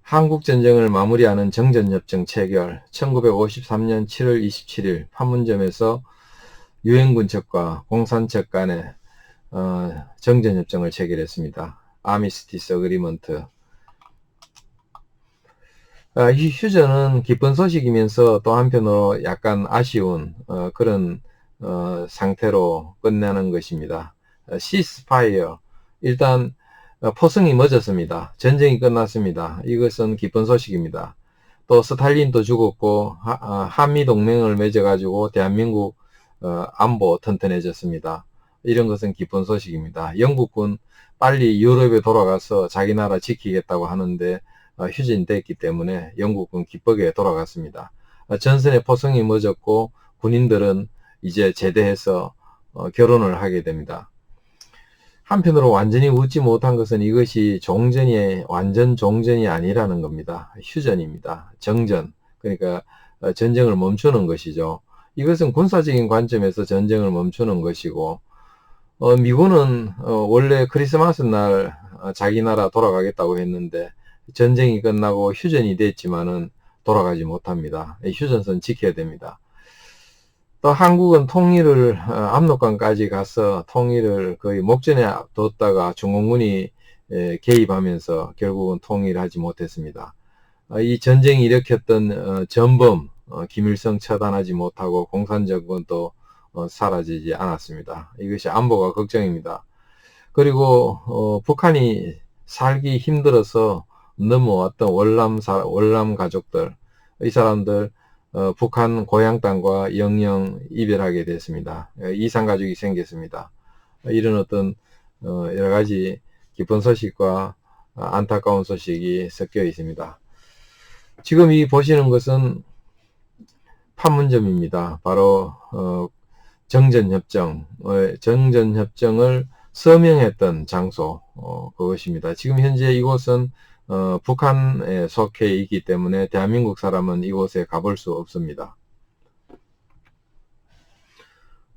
한국전쟁을 마무리하는 정전협정 체결 1953년 7월 27일 판문점에서 유엔군측과 공산측 간에 정전협정을 체결했습니다. 아미스티스 어그리먼트. 이 휴전은 기쁜 소식이면서 또 한편으로 약간 아쉬운 그런 상태로 끝나는 것입니다. 시스파이어, 일단 포승이 멎었습니다. 전쟁이 끝났습니다. 이것은 기쁜 소식입니다. 또 스탈린도 죽었고 한미동맹을 맺어가지고 대한민국 안보 튼튼해졌습니다. 이런 것은 기쁜 소식입니다. 영국군 빨리 유럽에 돌아가서 자기 나라 지키겠다고 하는데 휴전됐기 때문에 영국군 기쁘게 돌아갔습니다. 전선의 포성이 멎었고 군인들은 이제 제대해서 결혼을 하게 됩니다. 한편으로 완전히 웃지 못한 것은 이것이 완전 종전이 아니라는 겁니다. 휴전입니다. 정전, 그러니까 전쟁을 멈추는 것이죠. 이것은 군사적인 관점에서 전쟁을 멈추는 것이고, 미군은 원래 크리스마스 날 자기 나라 돌아가겠다고 했는데 전쟁이 끝나고 휴전이 됐지만은 돌아가지 못합니다. 휴전선 지켜야 됩니다. 또 한국은 통일을 압록강까지 가서 통일을 거의 목전에 뒀다가 중공군이 개입하면서 결국은 통일하지 못했습니다. 이 전쟁이 일으켰던 전범 김일성 처단하지 못하고 공산정권도 사라지지 않았습니다. 이것이 안보가 걱정입니다. 그리고 북한이 살기 힘들어서 넘어왔던 월남 가족들, 이 사람들 북한 고향 땅과 영영 이별하게 됐습니다. 이산가족이 생겼습니다. 이런 어떤 여러 가지 기쁜 소식과 안타까운 소식이 섞여 있습니다. 지금 이 보시는 것은 판문점입니다. 바로 정전협정을 서명했던 장소 그것입니다. 지금 현재 이곳은 북한에 속해 있기 때문에 대한민국 사람은 이곳에 가볼 수 없습니다.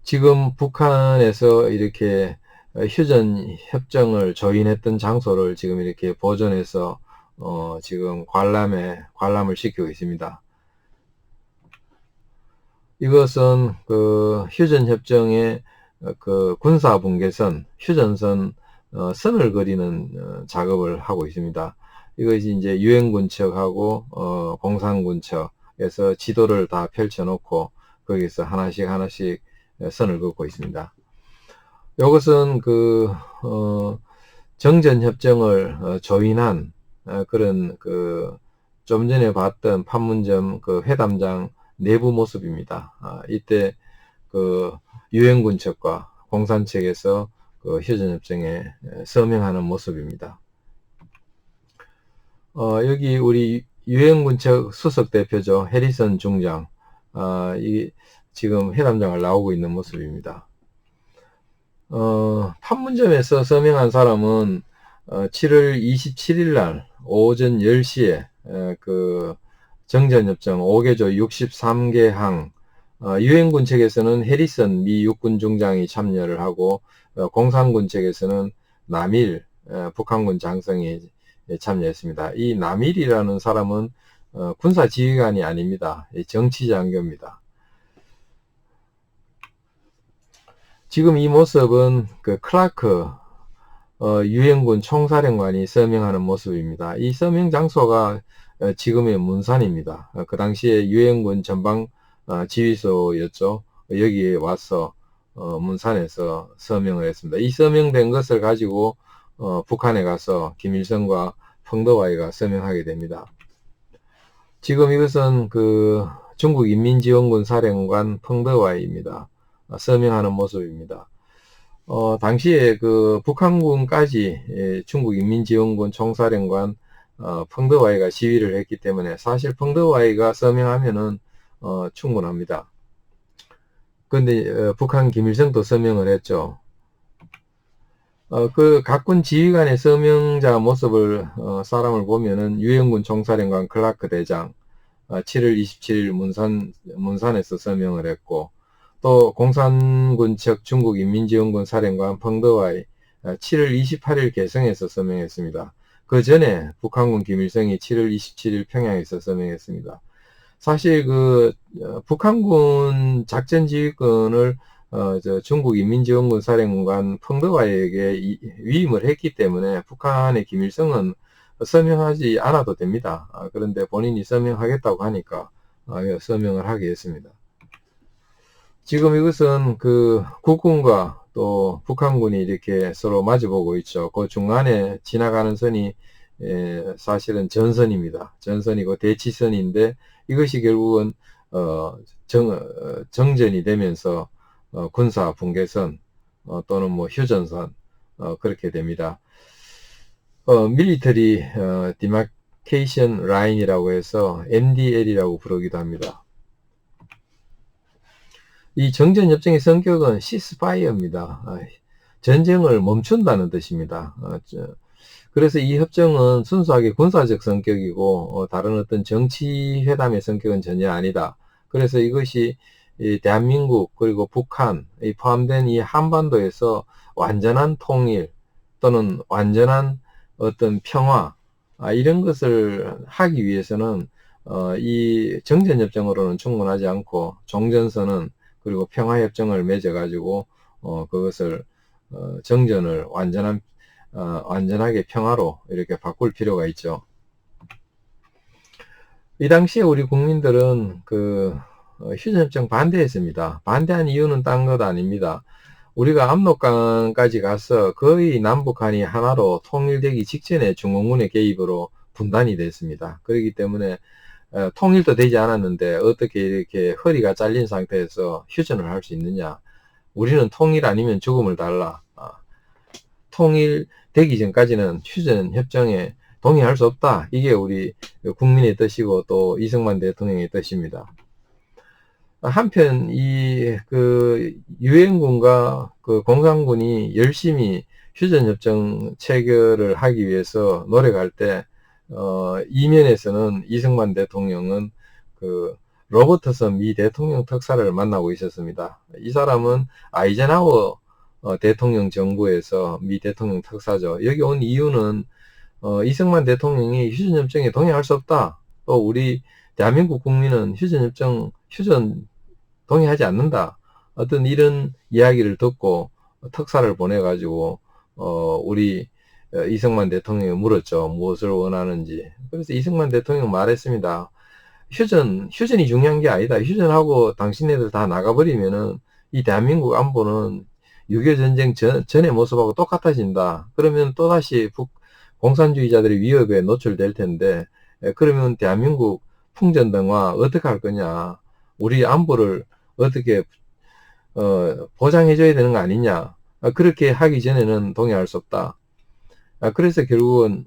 지금 북한에서 이렇게 휴전 협정을 조인했던 장소를 지금 이렇게 보존해서 지금 관람을 시키고 있습니다. 이것은 그 휴전 협정의 그 군사 분계선, 휴전선 선을 그리는 작업을 하고 있습니다. 이것이 이제 유엔군 측하고 공산군 측에서 지도를 다 펼쳐놓고 거기서 하나씩 선을 긋고 있습니다. 이것은 그 정전협정을 조인한 그런 그 좀 전에 봤던 판문점 그 회담장 내부 모습입니다. 이때 그 유엔군 측과 공산 측에서 그 휴전협정에 서명하는 모습입니다. 여기 우리 유엔군 측 수석 대표죠. 해리슨 중장, 이 지금 회담장을 나오고 있는 모습입니다. 판문점에서 서명한 사람은 7월 27일 날 오전 10시에 그 정전협정 5개조 63개 항 유엔군 측에서는 해리슨 미 육군 중장이 참여를 하고 공산군 측에서는 남일 북한군 장성이 참여했습니다. 이 남일이라는 사람은 군사지휘관이 아닙니다. 정치장교입니다. 지금 이 모습은 그 클라크 유엔군 총사령관이 서명하는 모습입니다. 이 서명 장소가 지금의 문산입니다. 그 당시에 유엔군 전방 지휘소였죠. 여기에 와서 문산에서 서명을 했습니다. 이 서명된 것을 가지고 북한에 가서 김일성과 펑더와이가 서명하게 됩니다. 지금 이것은 그 중국인민지원군 사령관 펑더와이입니다. 서명하는 모습입니다. 당시에 그 북한군까지 중국인민지원군 총사령관 펑더와이가 지휘를 했기 때문에 사실 펑더와이가 서명하면은 충분합니다. 그런데 북한 김일성도 서명을 했죠. 그 각군 지휘관의 서명자 모습을 사람을 보면은 유엔군 총사령관 클라크 대장 7월 27일 문산에서 서명을 했고, 또 공산군 측 중국인민지원군 사령관 펑더와이 7월 28일 개성에서 서명했습니다. 그 전에 북한군 김일성이 7월 27일 평양에서 서명했습니다. 사실 북한군 작전지휘권을 중국 인민지원군 사령관 펑드와이에게 위임을 했기 때문에 북한의 김일성은 서명하지 않아도 됩니다. 그런데 본인이 서명하겠다고 하니까 서명을 하게 했습니다. 지금 이것은 국군과 또 북한군이 이렇게 서로 마주보고 있죠. 그 중간에 지나가는 선이 사실은 전선입니다. 전선이고 대치선인데 이것이 결국은 정전이 되면서 군사 분계선 또는 뭐 휴전선 그렇게 됩니다. 밀리터리 디마케이션 라인이라고 해서 MDL이라고 부르기도 합니다. 이 정전협정의 성격은 시스파이어입니다. 전쟁을 멈춘다는 뜻입니다. 그래서 이 협정은 순수하게 군사적 성격이고 다른 어떤 정치회담의 성격은 전혀 아니다. 그래서 이것이 대한민국 그리고 북한이 포함된 이 한반도에서 완전한 통일 또는 완전한 어떤 평화 이런 것을 하기 위해서는 이 정전협정으로는 충분하지 않고 종전선언 그리고 평화협정을 맺어가지고 그것을 정전을 완전하게 평화로 이렇게 바꿀 필요가 있죠. 이 당시에 우리 국민들은 휴전협정 반대했습니다. 반대한 이유는 딴 것 아닙니다. 우리가 압록강까지 가서 거의 남북한이 하나로 통일되기 직전에 중공군의 개입으로 분단이 됐습니다. 그렇기 때문에 통일도 되지 않았는데 어떻게 이렇게 허리가 잘린 상태에서 휴전을 할 수 있느냐. 우리는 통일 아니면 죽음을 달라. 통일되기 전까지는 휴전협정에 동의할 수 없다. 이게 우리 국민의 뜻이고 또 이승만 대통령의 뜻입니다. 한편 유엔군과 공산군이 열심히 휴전협정 체결을 하기 위해서 노력할 때 이면에서는 이승만 대통령은 로버트슨 미 대통령 특사를 만나고 있었습니다. 이 사람은 아이젠하워 대통령 정부에서 미 대통령 특사죠. 여기 온 이유는 이승만 대통령이 휴전협정에 동의할 수 없다. 또 우리 대한민국 국민은 휴전 동의하지 않는다. 어떤 이런 이야기를 듣고 특사를 보내가지고 우리 이승만 대통령이 물었죠. 무엇을 원하는지. 그래서 이승만 대통령 말했습니다. 휴전이 중요한 게 아니다. 휴전하고 당신네들 다 나가버리면은 이 대한민국 안보는 6.25 전쟁 전의 모습하고 똑같아진다. 그러면 또다시 공산주의자들의 위협에 노출될 텐데, 그러면 대한민국 풍전등화 어떻게 할 거냐. 우리 안보를 어떻게 보장해줘야 되는 거 아니냐. 그렇게 하기 전에는 동의할 수 없다. 그래서 결국은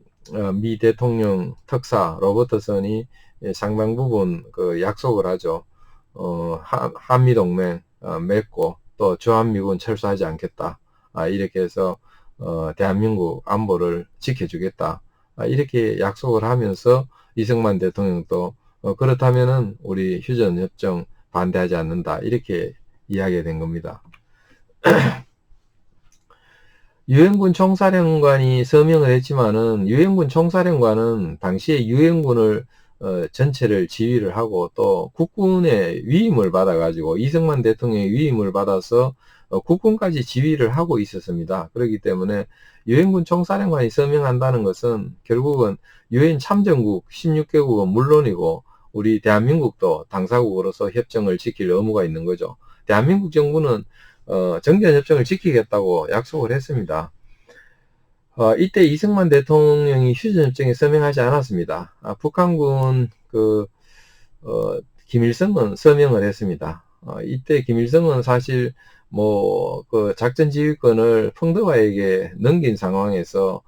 미 대통령 특사 로버트슨이 상당 부분 약속을 하죠. 한미동맹 맺고 또 주한미군 철수하지 않겠다. 이렇게 해서 대한민국 안보를 지켜주겠다. 이렇게 약속을 하면서 이승만 대통령도 그렇다면은 우리 휴전협정 반대하지 않는다. 이렇게 이야기가 된 겁니다. 유엔군 총사령관이 서명을 했지만은 유엔군 총사령관은 당시에 유엔군을 전체를 지휘를 하고 또 국군의 위임을 받아가지고 이승만 대통령의 위임을 받아서 국군까지 지휘를 하고 있었습니다. 그렇기 때문에 유엔군 총사령관이 서명한다는 것은 결국은 유엔 참전국 16개국은 물론이고 우리 대한민국도 당사국으로서 협정을 지킬 의무가 있는 거죠. 대한민국 정부는 정전협정을 지키겠다고 약속을 했습니다. 이때 이승만 대통령이 휴전협정에 서명하지 않았습니다. 북한군 김일성은 서명을 했습니다. 이때 김일성은 사실 작전지휘권을 펑드와에게 넘긴 상황에서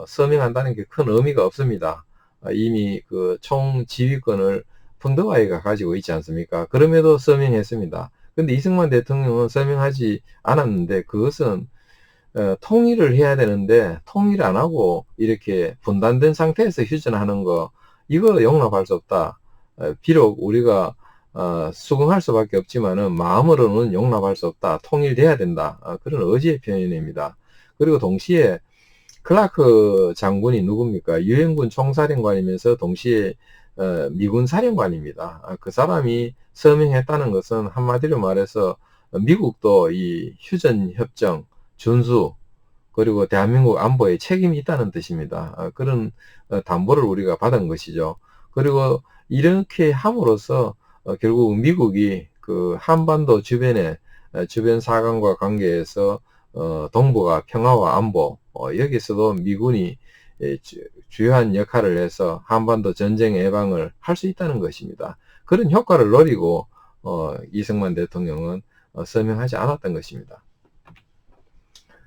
서명한다는 게 큰 의미가 없습니다. 이미 총지휘권을 펑드와이가 가지고 있지 않습니까? 그럼에도 서명했습니다. 근데 이승만 대통령은 서명하지 않았는데 그것은 통일을 해야 되는데 통일 안 하고 이렇게 분단된 상태에서 휴전하는 거 이거 용납할 수 없다. 비록 우리가 수긍할 수밖에 없지만은 마음으로는 용납할 수 없다. 통일돼야 된다. 그런 의지의 표현입니다. 그리고 동시에 클라크 장군이 누굽니까? 유엔군 총사령관이면서 동시에 미군 사령관입니다. 그 사람이 서명했다는 것은 한마디로 말해서 미국도 이 휴전협정 준수 그리고 대한민국 안보에 책임이 있다는 뜻입니다. 그런 담보를 우리가 받은 것이죠. 그리고 이렇게 함으로써 결국 미국이 그 한반도 주변에 주변 사강과 관계에서 동북아 평화와 안보 여기서도 미군이 주요한 역할을 해서 한반도 전쟁 예방을 할 수 있다는 것입니다. 그런 효과를 노리고 이승만 대통령은 서명하지 않았던 것입니다.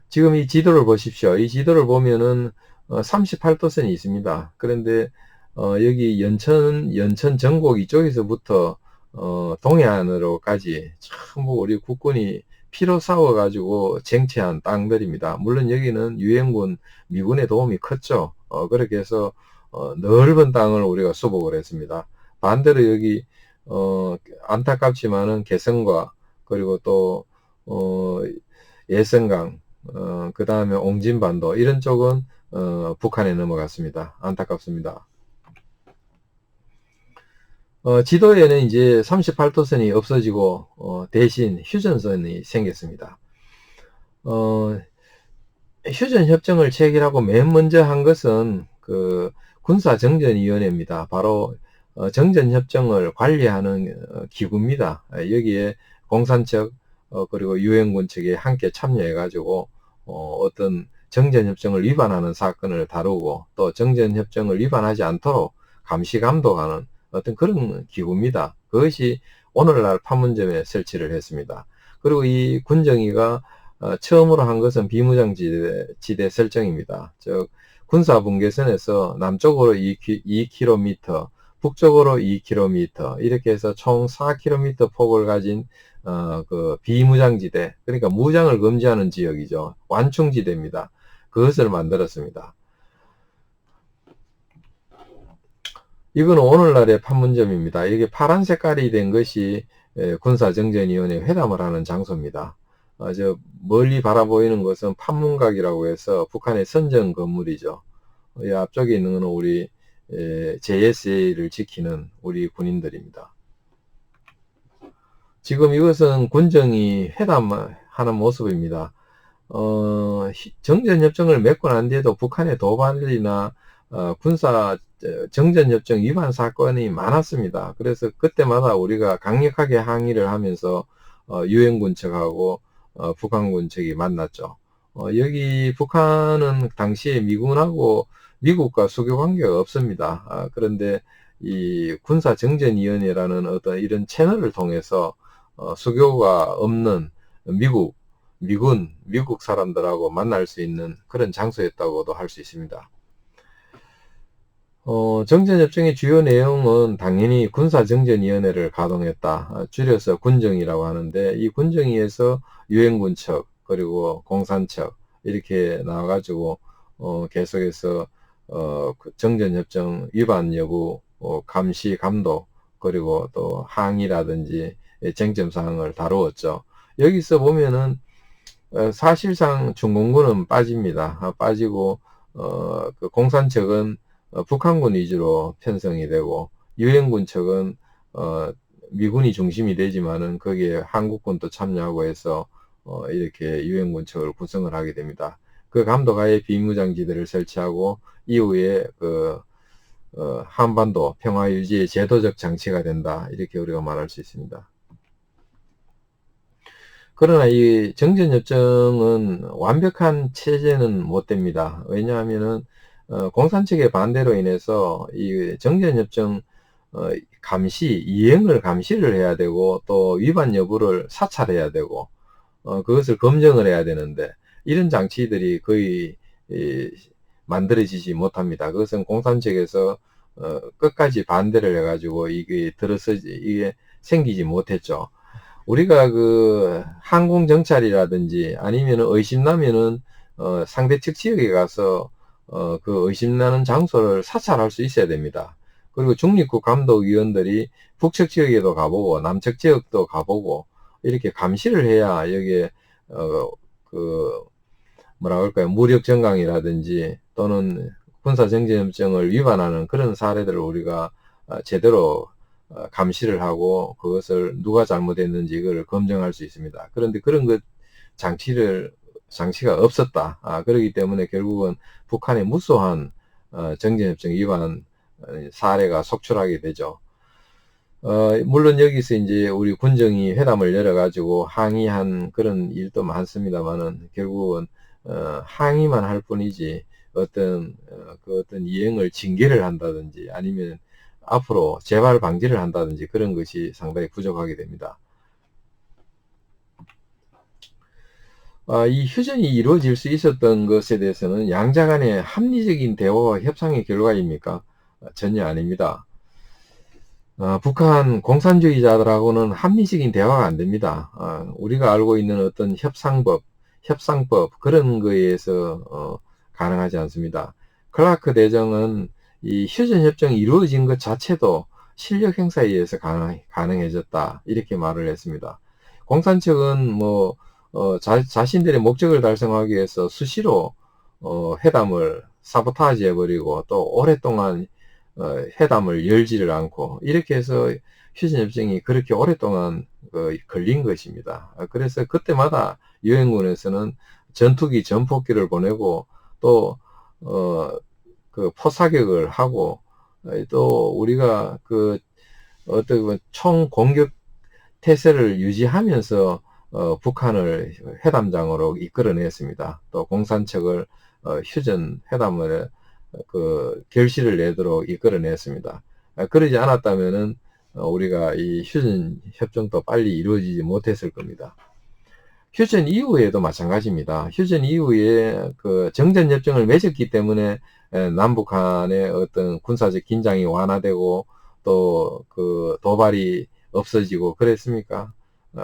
지금 이 지도를 보십시오. 이 지도를 보면은 38도선이 있습니다. 그런데 여기 연천 전곡 이쪽에서부터 동해안으로까지 전부 우리 국군이 피로 싸워가지고 쟁취한 땅들입니다. 물론 여기는 유엔군 미군의 도움이 컸죠. 그렇게 해서 넓은 땅을 우리가 수복을 했습니다. 반대로 여기 안타깝지만은 개성과 그리고 또 예성강 그 다음에 옹진반도 이런 쪽은 북한에 넘어갔습니다. 안타깝습니다. 지도에는 이제 38도선이 없어지고 대신 휴전선이 생겼습니다. 휴전협정을 체결하고 맨 먼저 한 것은 그 군사정전위원회입니다. 바로 정전협정을 관리하는 기구입니다. 여기에 공산 측 그리고 유엔군 측이 함께 참여해 가지고 어떤 정전협정을 위반하는 사건을 다루고 또 정전협정을 위반하지 않도록 감시 감독하는 어떤 그런 기구입니다. 그것이 오늘날 판문점에 설치를 했습니다. 그리고 이 군정위가 처음으로 한 것은 비무장지대 설정입니다. 즉 군사분계선에서 남쪽으로 2km, 북쪽으로 2km 이렇게 해서 총 4km 폭을 가진 그 비무장지대, 그러니까 무장을 금지하는 지역이죠. 완충지대입니다. 그것을 만들었습니다. 이건 오늘날의 판문점입니다. 이게 파란 색깔이 된 것이 군사정전위원회 회담을 하는 장소입니다. 저 멀리 바라보이는 것은 판문각이라고 해서 북한의 선전 건물이죠. 이 앞쪽에 있는 것은 우리 JSA를 지키는 우리 군인들입니다. 지금 이것은 군정이 회담하는 모습입니다. 정전협정을 맺고 난 뒤에도 북한의 도발이나 군사 정전협정 위반 사건이 많았습니다. 그래서 그때마다 우리가 강력하게 항의를 하면서 유엔군 측하고 북한군 측이 만났죠. 여기 북한은 당시에 미군하고 미국과 수교 관계가 없습니다. 그런데 이 군사정전위원회라는 어떤 이런 채널을 통해서 수교가 없는 미국 사람들하고 만날 수 있는 그런 장소였다고도 할 수 있습니다. 정전협정의 주요 내용은 당연히 군사정전위원회를 가동했다. 줄여서 군정이라고 하는데 이 군정위에서 유엔군 측 그리고 공산 측 이렇게 나와가지고 계속해서 그 정전협정 위반 여부 감시 감독 그리고 또 항의라든지 쟁점사항을 다루었죠. 여기서 보면은 사실상 중공군은 빠집니다. 빠지고 그 공산 측은 북한군 위주로 편성이 되고 유엔군 측은 미군이 중심이 되지만은 거기에 한국군도 참여하고 해서 이렇게 유엔군 측을 구성을 하게 됩니다. 그 감독하에 비무장지대를 설치하고 이후에 그 한반도 평화 유지의 제도적 장치가 된다 이렇게 우리가 말할 수 있습니다. 그러나 이 정전협정은 완벽한 체제는 못 됩니다. 왜냐하면은 공산 측의 반대로 인해서 이 정전협정 이행을 감시를 해야 되고 또 위반 여부를 사찰해야 되고 그것을 검증을 해야 되는데 이런 장치들이 거의 만들어지지 못합니다. 그것은 공산 측에서 끝까지 반대를 해가지고 이게 생기지 못했죠. 우리가 그 항공 정찰이라든지 아니면 의심나면은 상대 측 지역에 가서 그 의심나는 장소를 사찰할 수 있어야 됩니다. 그리고 중립국 감독위원들이 북측 지역에도 가보고 남측 지역도 가보고 이렇게 감시를 해야 여기에 그 뭐라 그럴까요? 무력 정강이라든지 또는 군사정전협정을 위반하는 그런 사례들을 우리가 제대로 감시를 하고 그것을 누가 잘못했는지 이걸 검증할 수 있습니다. 그런데 그런 것 장치가 없었다. 그렇기 때문에 결국은 북한의 무수한 정전협정 위반 사례가 속출하게 되죠. 물론 여기서 이제 우리 군정이 회담을 열어가지고 항의한 그런 일도 많습니다만은 결국은 항의만 할 뿐이지 어떤 이행을 징계를 한다든지 아니면 앞으로 재발 방지를 한다든지 그런 것이 상당히 부족하게 됩니다. 이 휴전이 이루어질 수 있었던 것에 대해서는 양자 간의 합리적인 대화와 협상의 결과입니까? 전혀 아닙니다. 북한 공산주의자들하고는 합리적인 대화가 안 됩니다. 우리가 알고 있는 어떤 협상법 그런 거에 의해서 가능하지 않습니다. 클라크 대정은 이 휴전협정이 이루어진 것 자체도 실력 행사에 의해서 가능해졌다 이렇게 말을 했습니다. 공산 측은 뭐 자신들의 목적을 달성하기 위해서 수시로 회담을 사보타지 해버리고 또 오랫동안 회담을 열지를 않고 이렇게 해서 휴전협정이 그렇게 오랫동안 걸린 것입니다. 그래서 그때마다 유엔군에서는 전투기, 전폭기를 보내고 또 그 포사격을 하고 또 우리가 그 어떤 총 공격 태세를 유지하면서 북한을 회담장으로 이끌어냈습니다. 또 공산측을 휴전 회담을 결실을 내도록 이끌어냈습니다. 그러지 않았다면은 우리가 이 휴전 협정도 빨리 이루어지지 못했을 겁니다. 휴전 이후에도 마찬가지입니다. 휴전 이후에 그 정전 협정을 맺었기 때문에 남북 간의 어떤 군사적 긴장이 완화되고 또 그 도발이 없어지고 그랬습니까?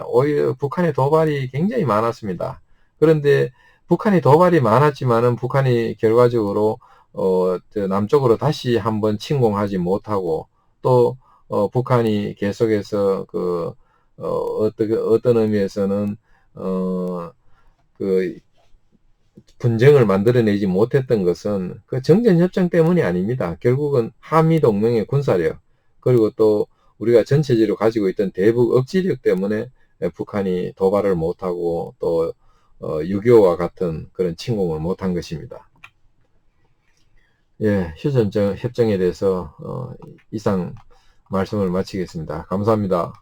오히려 북한의 도발이 굉장히 많았습니다. 그런데 북한의 도발이 많았지만은 북한이 결과적으로 남쪽으로 다시 한번 침공하지 못하고 또 북한이 계속해서 어떤 의미에서는 그 분쟁을 만들어내지 못했던 것은 그 정전협정 때문이 아닙니다. 결국은 한미동맹의 군사력 그리고 또 우리가 전체적으로 가지고 있던 대북 억지력 때문에 북한이 도발을 못하고 또 6.25와 같은 그런 침공을 못한 것입니다. 예, 휴전 협정에 대해서 이상 말씀을 마치겠습니다. 감사합니다.